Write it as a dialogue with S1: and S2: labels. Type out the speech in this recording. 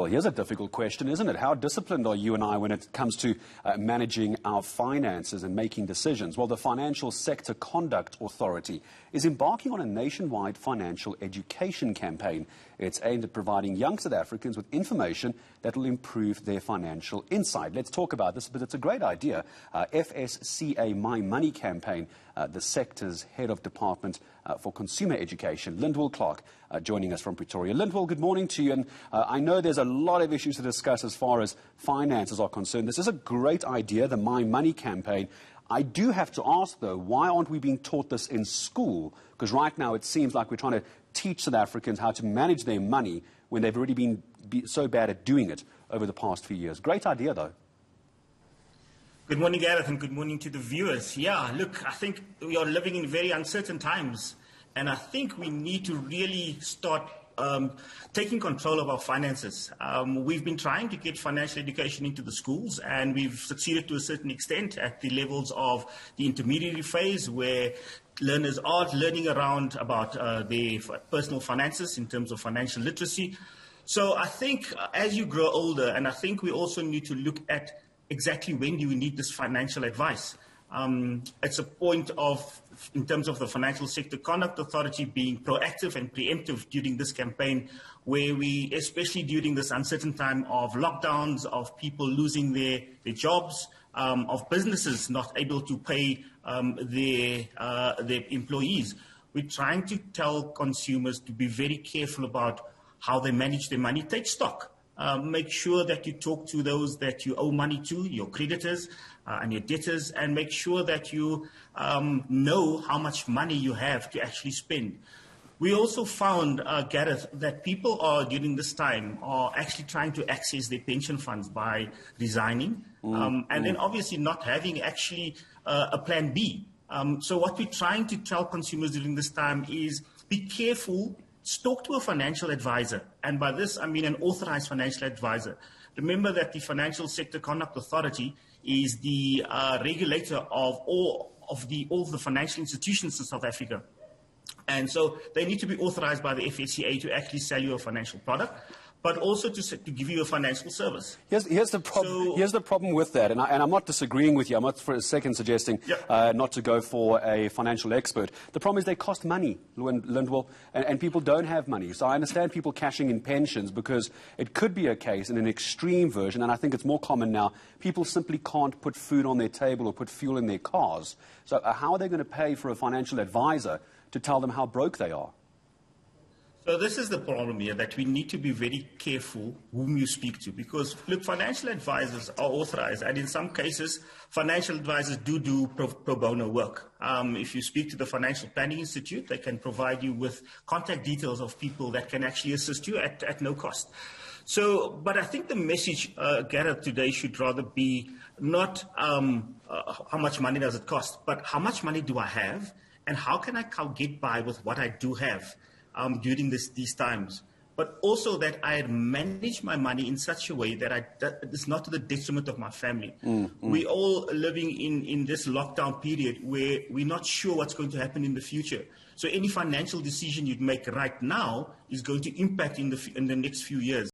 S1: Well, here's a difficult question, isn't it? How disciplined are you and I when it comes to managing our finances and making decisions? Well, the Financial Sector Conduct Authority is embarking on a nationwide financial education campaign. It's aimed at providing young South Africans with information that will improve their financial insight. Let's talk about this, but it's a great idea. FSCA My Money Campaign, the sector's head of department for Consumer Education, Lyndwill Clarke, joining us from Pretoria. Lyndwill, good morning to you. And I know there's a lot of issues to discuss as far as finances are concerned. This is a great idea, the My Money campaign. I do have to ask, though, why aren't we being taught this in school? Because right now it seems like we're trying to teach South Africans how to manage their money when they've already been so bad at doing it over the past few years. Great idea, though.
S2: Good morning, Gareth, and good morning to the viewers. Yeah, look, I think we are living in very uncertain times, and I think we need to really start taking control of our finances. We've been trying to get financial education into the schools, and we've succeeded to a certain extent at the levels of the intermediary phase, where learners are learning around about their personal finances in terms of financial literacy. So I think as you grow older, and I think we also need to look at exactly when do you need this financial advice. It's a point of, in terms of the Financial Sector Conduct Authority being proactive and preemptive during this campaign, where we, especially during this uncertain time of lockdowns, of people losing their jobs, of businesses not able to pay their employees, we're trying to tell consumers to be very careful about how they manage their money. Take stock. Make sure that you talk to those that you owe money to, your creditors and your debtors, and make sure that you know how much money you have to actually spend. We also found, Gareth, that people are, during this time, are actually trying to access their pension funds by resigning, and then obviously not having actually a plan B. So what we're trying to tell consumers during this time is be careful. Talk to a financial advisor, and by this I mean an authorized financial advisor. Remember that the Financial Sector Conduct Authority is the regulator of all the financial institutions in South Africa, and so they need to be authorized by the FSCA to actually sell you a financial product, but also to give you a financial service.
S1: Here's the problem with that, and I'm not disagreeing with you. I'm not for a second suggesting not to go for a financial expert. The problem is they cost money, Lyndwill, and people don't have money. So I understand people cashing in pensions, because it could be a case in an extreme version, and I think it's more common now, people simply can't put food on their table or put fuel in their cars. So how are they going to pay for a financial advisor to tell them how broke they are?
S2: So this is the problem here, that we need to be very careful whom you speak to, because, look, financial advisors are authorized, and in some cases, financial advisors do pro bono work. If you speak to the Financial Planning Institute, they can provide you with contact details of people that can actually assist you at no cost. So, but I think the message, Gareth, today should rather be not how much money does it cost, but how much money do I have, and how can I get by with what I do have during these times, but also that I manage my money in such a way that it's not to the detriment of my family. We're all living in this lockdown period where we're not sure what's going to happen in the future. So any financial decision you'd make right now is going to impact in the next few years.